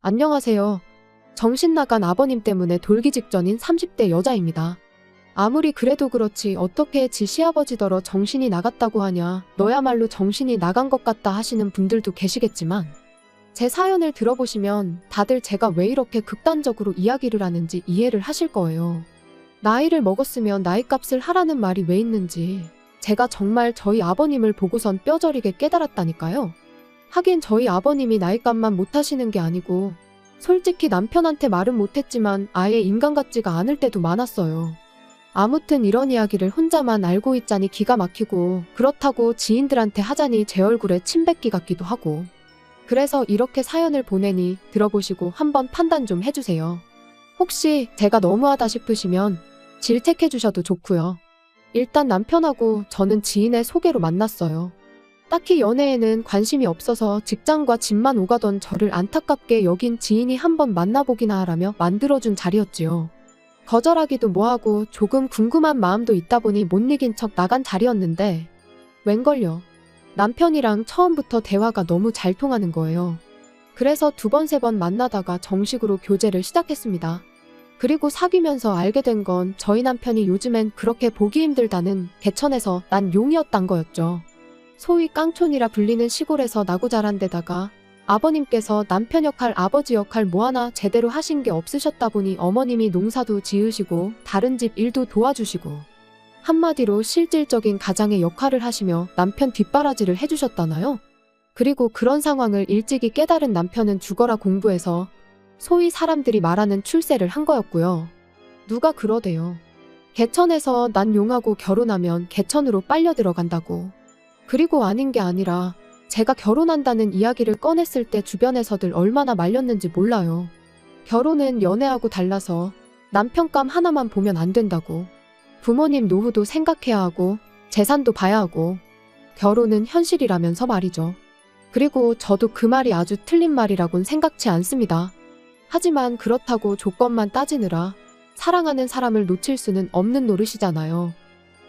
안녕하세요. 정신 나간 아버님 때문에 돌기 직전인 30대 여자입니다. 아무리 그래도 그렇지 어떻게 지 시아버지더러 정신이 나갔다고 하냐, 너야말로 정신이 나간 것 같다 하시는 분들도 계시겠지만 제 사연을 들어보시면 다들 제가 왜 이렇게 극단적으로 이야기를 하는지 이해를 하실 거예요. 나이를 먹었으면 나이값을 하라는 말이 왜 있는지 제가 정말 저희 아버님을 보고선 뼈저리게 깨달았다니까요. 하긴 저희 아버님이 나이값만 못하시는 게 아니고 솔직히 남편한테 말은 못했지만 아예 인간 같지가 않을 때도 많았어요. 아무튼 이런 이야기를 혼자만 알고 있자니 기가 막히고, 그렇다고 지인들한테 하자니 제 얼굴에 침 뱉기 같기도 하고, 그래서 이렇게 사연을 보내니 들어보시고 한번 판단 좀 해주세요. 혹시 제가 너무하다 싶으시면 질책해주셔도 좋고요. 일단 남편하고 저는 지인의 소개로 만났어요. 딱히 연애에는 관심이 없어서 직장과 집만 오가던 저를 안타깝게 여긴 지인이 한번 만나보기나 하라며 만들어준 자리였지요. 거절하기도 뭐하고 조금 궁금한 마음도 있다 보니 못 이긴 척 나간 자리였는데 웬걸요. 남편이랑 처음부터 대화가 너무 잘 통하는 거예요. 그래서 두 번, 세 번 만나다가 정식으로 교제를 시작했습니다. 그리고 사귀면서 알게 된 건 저희 남편이 요즘엔 그렇게 보기 힘들다는 개천에서 난 용이었단 거였죠. 소위 깡촌이라 불리는 시골에서 나고 자란 데다가 아버님께서 남편 역할, 아버지 역할 뭐 하나 제대로 하신 게 없으셨다 보니 어머님이 농사도 지으시고 다른 집 일도 도와주시고 한마디로 실질적인 가장의 역할을 하시며 남편 뒷바라지를 해주셨다나요? 그리고 그런 상황을 일찍이 깨달은 남편은 죽어라 공부해서 소위 사람들이 말하는 출세를 한 거였고요. 누가 그러대요. 개천에서 난 용하고 결혼하면 개천으로 빨려 들어간다고. 그리고 아닌 게 아니라 제가 결혼한다는 이야기를 꺼냈을 때 주변에서들 얼마나 말렸는지 몰라요. 결혼은 연애하고 달라서 남편감 하나만 보면 안 된다고. 부모님 노후도 생각해야 하고 재산도 봐야 하고 결혼은 현실이라면서 말이죠. 그리고 저도 그 말이 아주 틀린 말이라곤 생각치 않습니다. 하지만 그렇다고 조건만 따지느라 사랑하는 사람을 놓칠 수는 없는 노릇이잖아요.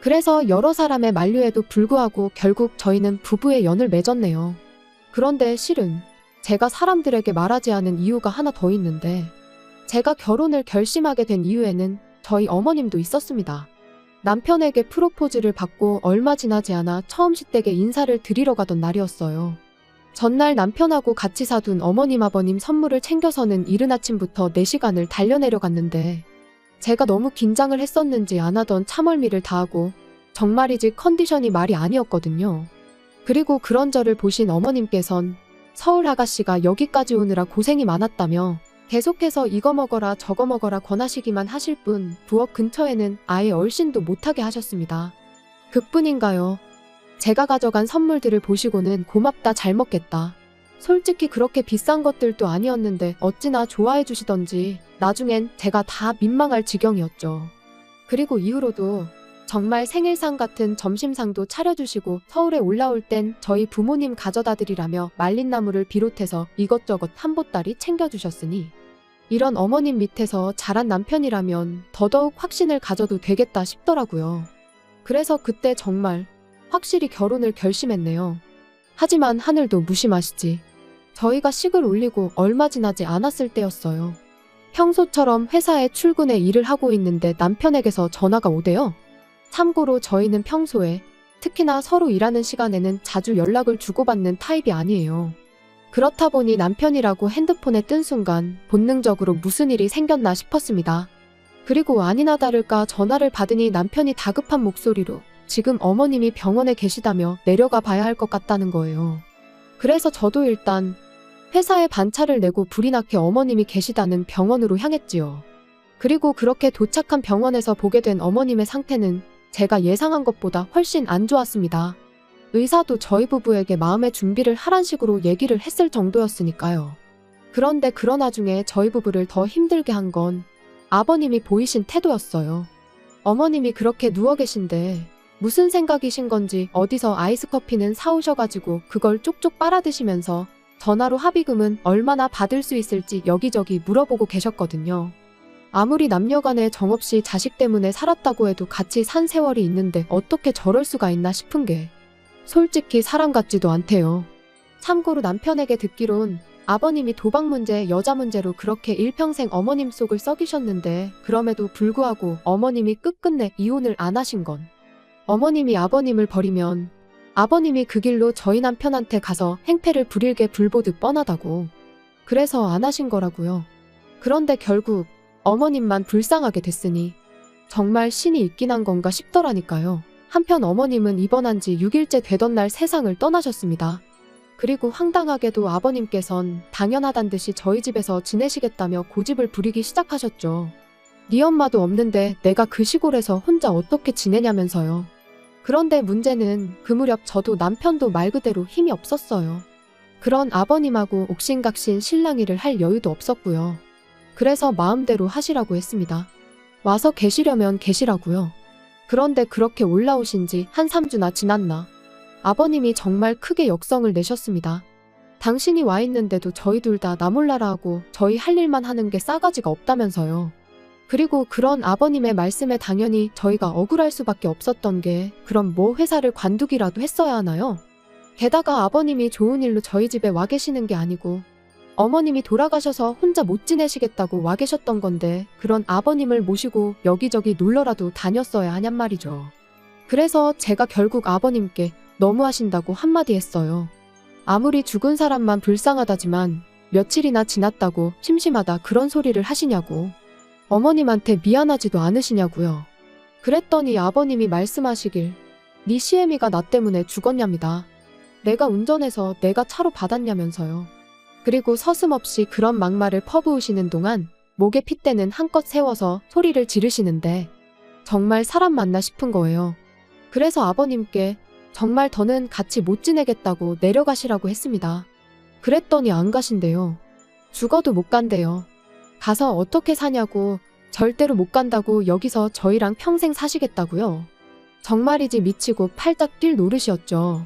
그래서 여러 사람의 만류에도 불구하고 결국 저희는 부부의 연을 맺었네요. 그런데 실은 제가 사람들에게 말하지 않은 이유가 하나 더 있는데, 제가 결혼을 결심하게 된 이유에는 저희 어머님도 있었습니다. 남편에게 프로포즈를 받고 얼마 지나지 않아 처음 시댁에 인사를 드리러 가던 날이었어요. 전날 남편하고 같이 사둔 어머님 아버님 선물을 챙겨서는 이른 아침부터 4시간을 달려내려 갔는데 제가 너무 긴장을 했었는지 안 하던 참을미를 다하고 정말이지 컨디션이 말이 아니었거든요. 그리고 그런 저를 보신 어머님께선 서울 아가씨가 여기까지 오느라 고생이 많았다며 계속해서 이거 먹어라 저거 먹어라 권하시기만 하실 뿐 부엌 근처에는 아예 얼씬도 못하게 하셨습니다. 그뿐인가요? 제가 가져간 선물들을 보시고는 고맙다 잘 먹겠다. 솔직히 그렇게 비싼 것들도 아니었는데 어찌나 좋아해 주시던지 나중엔 제가 다 민망할 지경이었죠. 그리고 이후로도 정말 생일상 같은 점심상도 차려주시고 서울에 올라올 땐 저희 부모님 가져다 드리라며 말린 나물을 비롯해서 이것저것 한 보따리 챙겨주셨으니 이런 어머님 밑에서 자란 남편이라면 더더욱 확신을 가져도 되겠다 싶더라고요. 그래서 그때 정말 확실히 결혼을 결심했네요. 하지만 하늘도 무심하시지. 저희가 식을 올리고 얼마 지나지 않았을 때였어요. 평소처럼 회사에 출근해 일을 하고 있는데 남편에게서 전화가 오대요. 참고로 저희는 평소에 특히나 서로 일하는 시간에는 자주 연락을 주고받는 타입이 아니에요. 그렇다 보니 남편이라고 핸드폰에 뜬 순간 본능적으로 무슨 일이 생겼나 싶었습니다. 그리고 아니나 다를까 전화를 받으니 남편이 다급한 목소리로 지금 어머님이 병원에 계시다며 내려가 봐야 할 것 같다는 거예요. 그래서 저도 일단 회사에 반차를 내고 불이 나게 어머님이 계시다는 병원으로 향했지요. 그리고 그렇게 도착한 병원에서 보게 된 어머님의 상태는 제가 예상한 것보다 훨씬 안 좋았습니다. 의사도 저희 부부에게 마음의 준비를 하란 식으로 얘기를 했을 정도였으니까요. 그런데 그런 와중에 저희 부부를 더 힘들게 한 건 아버님이 보이신 태도였어요. 어머님이 그렇게 누워 계신데 무슨 생각이신 건지 어디서 아이스 커피는 사오셔가지고 그걸 쪽쪽 빨아드시면서 전화로 합의금은 얼마나 받을 수 있을지 여기저기 물어보고 계셨거든요. 아무리 남녀간에 정없이 자식 때문에 살았다고 해도 같이 산 세월이 있는데 어떻게 저럴 수가 있나 싶은 게 솔직히 사람 같지도 않대요. 참고로 남편에게 듣기론 아버님이 도박 문제, 여자 문제로 그렇게 일평생 어머님 속을 썩이셨는데 그럼에도 불구하고 어머님이 끝끝내 이혼을 안 하신 건 어머님이 아버님을 버리면 아버님이 그 길로 저희 남편한테 가서 행패를 부릴 게 불보듯 뻔하다고. 그래서 안 하신 거라고요. 그런데 결국 어머님만 불쌍하게 됐으니 정말 신이 있긴 한 건가 싶더라니까요. 한편 어머님은 입원한 지 6일째 되던 날 세상을 떠나셨습니다. 그리고 황당하게도 아버님께선 당연하단 듯이 저희 집에서 지내시겠다며 고집을 부리기 시작하셨죠. 네 엄마도 없는데 내가 그 시골에서 혼자 어떻게 지내냐면서요. 그런데 문제는 그 무렵 저도 남편도 말 그대로 힘이 없었어요. 그런 아버님하고 옥신각신 실랑이를 할 여유도 없었고요. 그래서 마음대로 하시라고 했습니다. 와서 계시려면 계시라고요. 그런데 그렇게 올라오신 지 한 3주나 지났나 아버님이 정말 크게 역성을 내셨습니다. 당신이 와 있는데도 저희 둘 다 나 몰라라 하고 저희 할 일만 하는 게 싸가지가 없다면서요. 그리고 그런 아버님의 말씀에 당연히 저희가 억울할 수밖에 없었던 게 그럼 뭐 회사를 관두기라도 했어야 하나요? 게다가 아버님이 좋은 일로 저희 집에 와 계시는 게 아니고 어머님이 돌아가셔서 혼자 못 지내시겠다고 와 계셨던 건데 그런 아버님을 모시고 여기저기 놀러라도 다녔어야 하냔 말이죠. 그래서 제가 결국 아버님께 너무하신다고 한마디 했어요. 아무리 죽은 사람만 불쌍하다지만 며칠이나 지났다고 심심하다 그런 소리를 하시냐고. 어머님한테 미안하지도 않으시냐고요. 그랬더니 아버님이 말씀하시길 네 시애미가 나 때문에 죽었냐입니다. 내가 운전해서 내가 차로 받았냐면서요. 그리고 서슴없이 그런 막말을 퍼부으시는 동안 목에 핏대는 한껏 세워서 소리를 지르시는데 정말 사람 맞나 싶은 거예요. 그래서 아버님께 정말 더는 같이 못 지내겠다고 내려가시라고 했습니다. 그랬더니 안 가신대요. 죽어도 못 간대요. 가서 어떻게 사냐고 절대로 못 간다고 여기서 저희랑 평생 사시겠다고요. 정말이지 미치고 팔짝 뛸 노릇이었죠.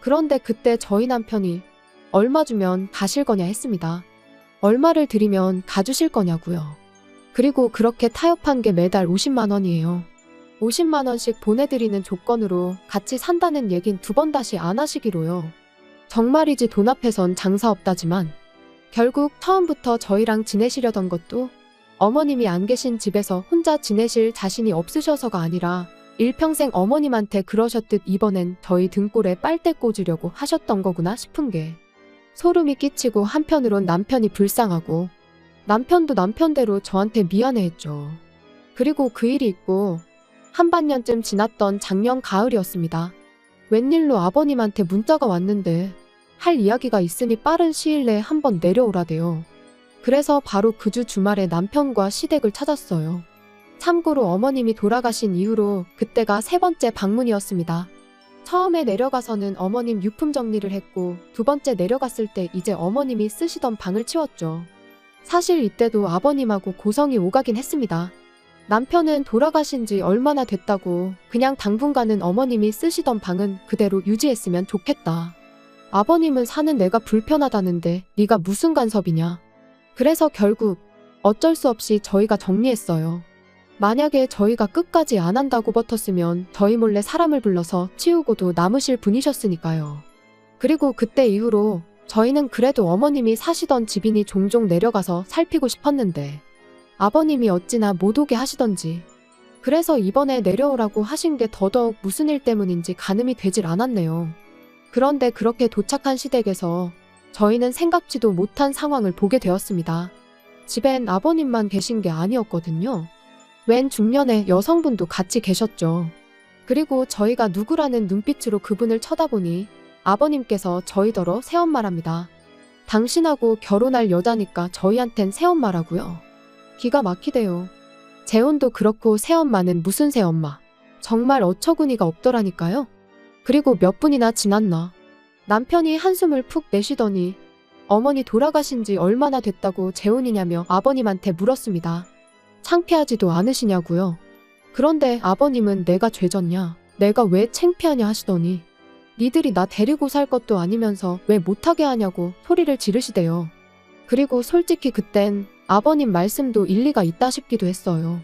그런데 그때 저희 남편이 얼마 주면 가실 거냐 했습니다. 얼마를 드리면 가주실 거냐고요. 그리고 그렇게 타협한 게 매달 50만 원이에요. 50만 원씩 보내드리는 조건으로 같이 산다는 얘긴 두 번 다시 안 하시기로요. 정말이지 돈 앞에선 장사 없다지만 결국 처음부터 저희랑 지내시려던 것도 어머님이 안 계신 집에서 혼자 지내실 자신이 없으셔서가 아니라 일평생 어머님한테 그러셨듯 이번엔 저희 등골에 빨대 꽂으려고 하셨던 거구나 싶은 게 소름이 끼치고 한편으론 남편이 불쌍하고 남편도 남편대로 저한테 미안해했죠. 그리고 그 일이 있고 한반년쯤 지났던 작년 가을이었습니다. 웬일로 아버님한테 문자가 왔는데 할 이야기가 있으니 빠른 시일 내에 한번 내려오라대요. 그래서 바로 그 주 주말에 남편과 시댁을 찾았어요. 참고로 어머님이 돌아가신 이후로 그때가 3번째 방문이었습니다. 처음에 내려가서는 어머님 유품 정리를 했고 2번째 내려갔을 때 이제 어머님이 쓰시던 방을 치웠죠. 사실 이때도 아버님하고 고성이 오가긴 했습니다. 남편은 돌아가신 지 얼마나 됐다고 그냥 당분간은 어머님이 쓰시던 방은 그대로 유지했으면 좋겠다. 아버님은 사는 내가 불편하다는데 네가 무슨 간섭이냐. 그래서 결국 어쩔 수 없이 저희가 정리했어요. 만약에 저희가 끝까지 안 한다고 버텼으면 저희 몰래 사람을 불러서 치우고도 남으실 분이셨으니까요. 그리고 그때 이후로 저희는 그래도 어머님이 사시던 집이니 종종 내려가서 살피고 싶었는데 아버님이 어찌나 못 오게 하시던지 그래서 이번에 내려오라고 하신 게 더더욱 무슨 일 때문인지 가늠이 되질 않았네요. 그런데 그렇게 도착한 시댁에서 저희는 생각지도 못한 상황을 보게 되었습니다. 집엔 아버님만 계신 게 아니었거든요. 웬 중년의 여성분도 같이 계셨죠. 그리고 저희가 누구라는 눈빛으로 그분을 쳐다보니 아버님께서 저희더러 새엄마랍니다. 당신하고 결혼할 여자니까 저희한텐 새엄마라고요. 기가 막히대요. 재혼도 그렇고 새엄마는 무슨 새엄마. 정말 어처구니가 없더라니까요. 그리고 몇 분이나 지났나 남편이 한숨을 푹 내쉬더니 어머니 돌아가신 지 얼마나 됐다고 재혼이냐며 아버님한테 물었습니다. 창피하지도 않으시냐고요. 그런데 아버님은 내가 죄졌냐, 내가 왜 창피하냐 하시더니 니들이 나 데리고 살 것도 아니면서 왜 못하게 하냐고 소리를 지르시대요. 그리고 솔직히 그땐 아버님 말씀도 일리가 있다 싶기도 했어요.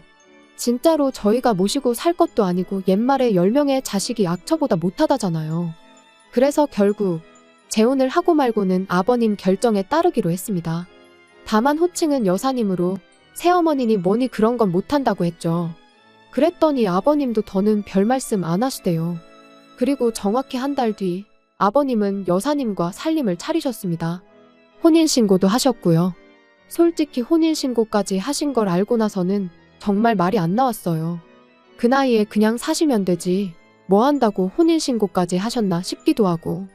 진짜로 저희가 모시고 살 것도 아니고 옛말에 10명의 자식이 악처보다 못하다잖아요. 그래서 결국 재혼을 하고 말고는 아버님 결정에 따르기로 했습니다. 다만 호칭은 여사님으로 새어머니니 뭐니 그런 건 못한다고 했죠. 그랬더니 아버님도 더는 별 말씀 안 하시대요. 그리고 정확히 한 달 뒤 아버님은 여사님과 살림을 차리셨습니다. 혼인신고도 하셨고요. 솔직히 혼인신고까지 하신 걸 알고 나서는 정말 말이 안 나왔어요. 그 나이에 그냥 사시면 되지 뭐 한다고 혼인신고까지 하셨나 싶기도 하고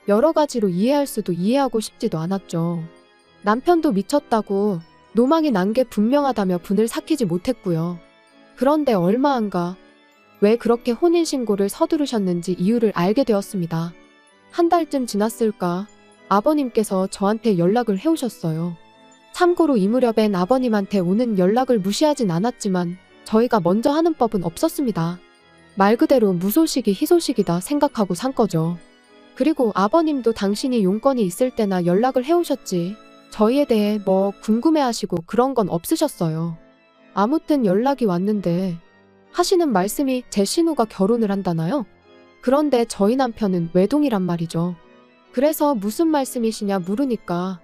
여러 가지로 이해할 수도 이해하고 싶지도 않았죠. 남편도 미쳤다고 노망이 난 게 분명하다며 분을 삭히지 못했고요. 그런데 얼마 안 가 왜 그렇게 혼인신고를 서두르셨는지 이유를 알게 되었습니다. 한 달쯤 지났을까 아버님께서 저한테 연락을 해오셨어요. 참고로 이 무렵엔 아버님한테 오는 연락을 무시하진 않았지만 저희가 먼저 하는 법은 없었습니다. 말 그대로 무소식이 희소식이다 생각하고 산 거죠. 그리고 아버님도 당신이 용건이 있을 때나 연락을 해오셨지 저희에 대해 뭐 궁금해하시고 그런 건 없으셨어요. 아무튼 연락이 왔는데 하시는 말씀이 제 신우가 결혼을 한다나요? 그런데 저희 남편은 외동이란 말이죠. 그래서 무슨 말씀이시냐 물으니까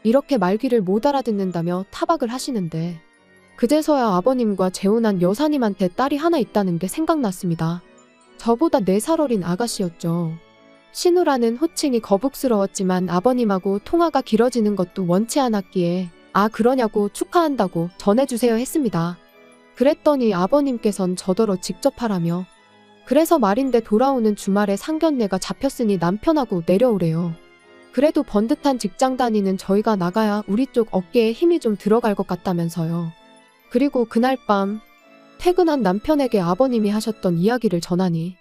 이렇게 말귀를 못 알아듣는다며 타박을 하시는데 그제서야 아버님과 재혼한 여사님한테 딸이 하나 있다는 게 생각났습니다. 저보다 4살 어린 아가씨였죠. 신우라는 호칭이 거북스러웠지만 아버님하고 통화가 길어지는 것도 원치 않았기에 아 그러냐고 축하한다고 전해주세요 했습니다. 그랬더니 아버님께선 저더러 직접 하라며 그래서 말인데 돌아오는 주말에 상견례가 잡혔으니 남편하고 내려오래요. 그래도 번듯한 직장 다니는 저희가 나가야 우리 쪽 어깨에 힘이 좀 들어갈 것 같다면서요. 그리고 그날 밤 퇴근한 남편에게 아버님이 하셨던 이야기를 전하니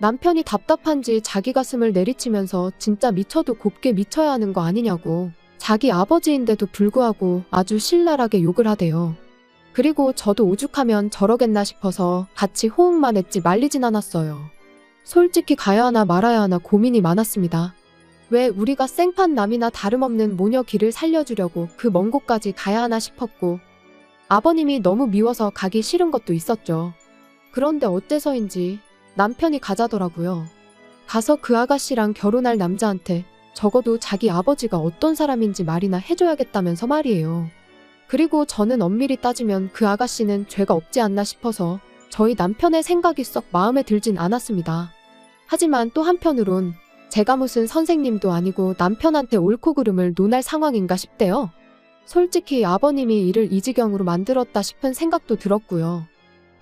남편이 답답한지 자기 가슴을 내리치면서 진짜 미쳐도 곱게 미쳐야 하는 거 아니냐고 자기 아버지인데도 불구하고 아주 신랄하게 욕을 하대요. 그리고 저도 오죽하면 저러겠나 싶어서 같이 호응만 했지 말리진 않았어요. 솔직히 가야 하나 말아야 하나 고민이 많았습니다. 왜 우리가 생판 남이나 다름없는 모녀 길을 살려주려고 그 먼 곳까지 가야 하나 싶었고 아버님이 너무 미워서 가기 싫은 것도 있었죠. 그런데 어째서인지 남편이 가자더라고요. 가서 그 아가씨랑 결혼할 남자한테 적어도 자기 아버지가 어떤 사람인지 말이나 해줘야겠다면서 말이에요. 그리고 저는 엄밀히 따지면 그 아가씨는 죄가 없지 않나 싶어서 저희 남편의 생각이 썩 마음에 들진 않았습니다. 하지만 또 한편으론 제가 무슨 선생님도 아니고 남편한테 옳고 그름을 논할 상황인가 싶대요. 솔직히 아버님이 일을 이 지경으로 만들었다 싶은 생각도 들었고요.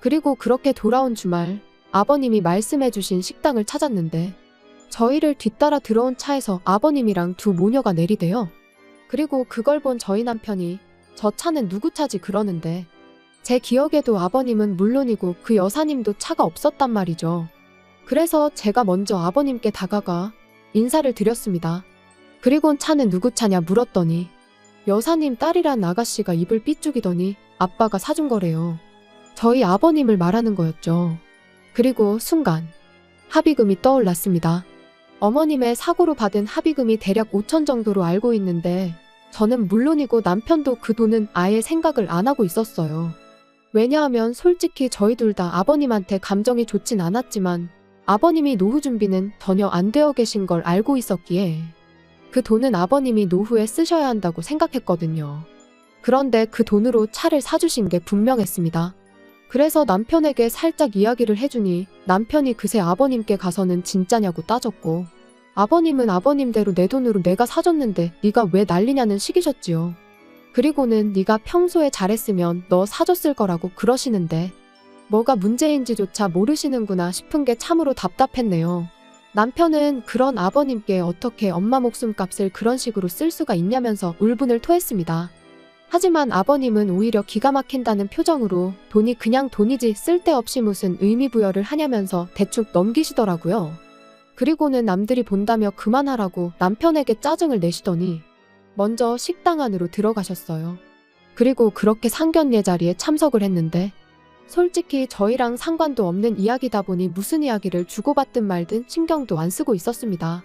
그리고 그렇게 돌아온 주말 아버님이 말씀해주신 식당을 찾았는데 저희를 뒤따라 들어온 차에서 아버님이랑 두 모녀가 내리대요. 그리고 그걸 본 저희 남편이 저 차는 누구 차지 그러는데 제 기억에도 아버님은 물론이고 그 여사님도 차가 없었단 말이죠. 그래서 제가 먼저 아버님께 다가가 인사를 드렸습니다. 그리곤 차는 누구 차냐 물었더니 여사님 딸이란 아가씨가 입을 삐죽이더니 아빠가 사준 거래요. 저희 아버님을 말하는 거였죠. 그리고 순간 합의금이 떠올랐습니다. 어머님의 사고로 받은 합의금이 대략 5천 정도로 알고 있는데 저는 물론이고 남편도 그 돈은 아예 생각을 안 하고 있었어요. 왜냐하면 솔직히 저희 둘 다 아버님한테 감정이 좋진 않았지만 아버님이 노후 준비는 전혀 안 되어 계신 걸 알고 있었기에 그 돈은 아버님이 노후에 쓰셔야 한다고 생각했거든요. 그런데 그 돈으로 차를 사주신 게 분명했습니다. 그래서 남편에게 살짝 이야기를 해주니 남편이 그새 아버님께 가서는 진짜냐고 따졌고 아버님은 아버님대로 내 돈으로 내가 사줬는데 네가 왜 난리냐는 식이셨지요. 그리고는 네가 평소에 잘했으면 너 사줬을 거라고 그러시는데 뭐가 문제인지조차 모르시는구나 싶은 게 참으로 답답했네요. 남편은 그런 아버님께 어떻게 엄마 목숨값을 그런 식으로 쓸 수가 있냐면서 울분을 토했습니다. 하지만 아버님은 오히려 기가 막힌다는 표정으로 돈이 그냥 돈이지 쓸데없이 무슨 의미부여를 하냐면서 대충 넘기시더라고요. 그리고는 남들이 본다며 그만하라고 남편에게 짜증을 내시더니 먼저 식당 안으로 들어가셨어요. 그리고 그렇게 상견례 자리에 참석을 했는데 솔직히 저희랑 상관도 없는 이야기다 보니 무슨 이야기를 주고받든 말든 신경도 안 쓰고 있었습니다.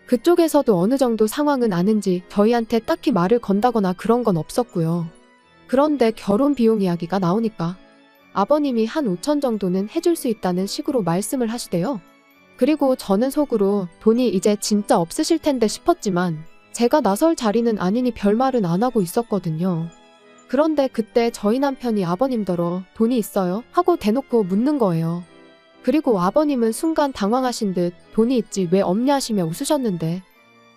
그쪽에서도 어느 정도 상황은 아는지 저희한테 딱히 말을 건다거나 그런 건 없었고요. 그런데 결혼 비용 이야기가 나오니까 아버님이 한 5천 정도는 해줄 수 있다는 식으로 말씀을 하시대요. 그리고 저는 속으로 돈이 이제 진짜 없으실 텐데 싶었지만 제가 나설 자리는 아니니 별말은 안 하고 있었거든요. 그런데 그때 저희 남편이 아버님더러 돈이 있어요? 하고 대놓고 묻는 거예요. 그리고 아버님은 순간 당황하신 듯 돈이 있지 왜 없냐 하시며 웃으셨는데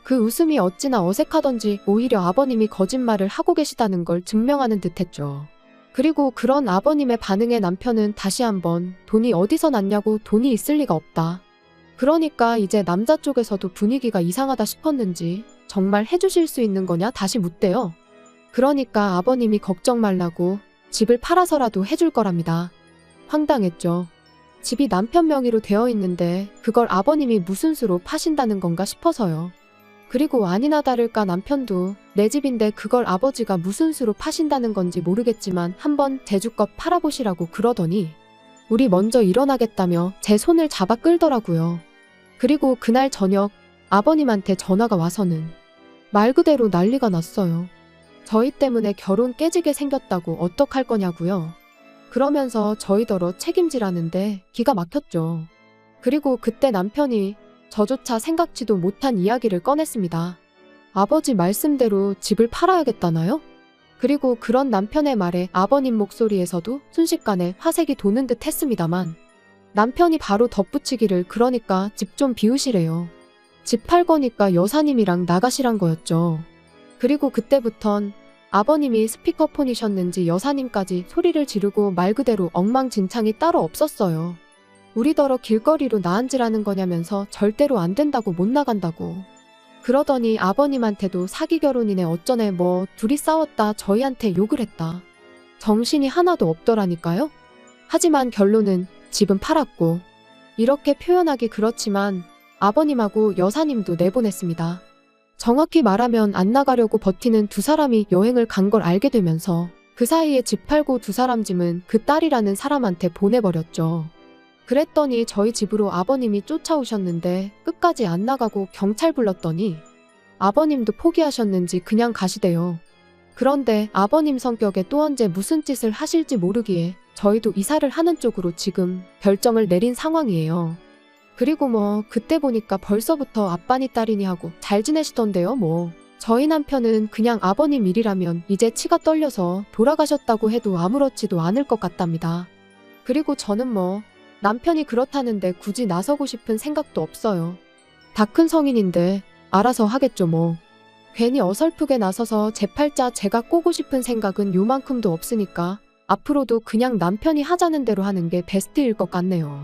그 웃음이 어찌나 어색하던지 오히려 아버님이 거짓말을 하고 계시다는 걸 증명하는 듯 했죠. 그리고 그런 아버님의 반응에 남편은 다시 한번 돈이 어디서 났냐고 돈이 있을 리가 없다. 그러니까 이제 남자 쪽에서도 분위기가 이상하다 싶었는지 정말 해주실 수 있는 거냐 다시 묻대요. 그러니까 아버님이 걱정 말라고 집을 팔아서라도 해줄 거랍니다. 황당했죠. 집이 남편 명의로 되어 있는데 그걸 아버님이 무슨 수로 파신다는 건가 싶어서요. 그리고 아니나 다를까 남편도 내 집인데 그걸 아버지가 무슨 수로 파신다는 건지 모르겠지만 한번 대주껏 팔아보시라고 그러더니 우리 먼저 일어나겠다며 제 손을 잡아 끌더라고요. 그리고 그날 저녁 아버님한테 전화가 와서는 말 그대로 난리가 났어요. 저희 때문에 결혼 깨지게 생겼다고 어떡할 거냐고요. 그러면서 저희더러 책임지라는데 기가 막혔죠. 그리고 그때 남편이 저조차 생각지도 못한 이야기를 꺼냈습니다. 아버지 말씀대로 집을 팔아야겠다나요? 그리고 그런 남편의 말에 아버님 목소리에서도 순식간에 화색이 도는 듯 했습니다만 남편이 바로 덧붙이기를 그러니까 집 좀 비우시래요. 집 팔 거니까 여사님이랑 나가시란 거였죠. 그리고 그때부턴 아버님이 스피커폰이셨는지 여사님까지 소리를 지르고 말 그대로 엉망진창이 따로 없었어요. 우리더러 길거리로 나앉으라는 거냐면서 절대로 안 된다고 못 나간다고. 그러더니 아버님한테도 사기 결혼이네 어쩌네 뭐 둘이 싸웠다 저희한테 욕을 했다. 정신이 하나도 없더라니까요. 하지만 결론은 집은 팔았고 이렇게 표현하기 그렇지만 아버님하고 여사님도 내보냈습니다. 정확히 말하면 안 나가려고 버티는 두 사람이 여행을 간 걸 알게 되면서 그 사이에 집 팔고 두 사람 짐은 그 딸이라는 사람한테 보내버렸죠. 그랬더니 저희 집으로 아버님이 쫓아오셨는데 끝까지 안 나가고 경찰 불렀더니 아버님도 포기하셨는지 그냥 가시대요. 그런데 아버님 성격에 또 언제 무슨 짓을 하실지 모르기에 저희도 이사를 하는 쪽으로 지금 결정을 내린 상황이에요. 그리고 뭐 그때 보니까 벌써부터 아빠니 딸이니 하고 잘 지내시던데요 뭐. 저희 남편은 그냥 아버님 일이라면 이제 치가 떨려서 돌아가셨다고 해도 아무렇지도 않을 것 같답니다. 그리고 저는 뭐 남편이 그렇다는데 굳이 나서고 싶은 생각도 없어요. 다 큰 성인인데 알아서 하겠죠 뭐. 괜히 어설프게 나서서 제 팔자 제가 꼬고 싶은 생각은 요만큼도 없으니까 앞으로도 그냥 남편이 하자는 대로 하는 게 베스트일 것 같네요.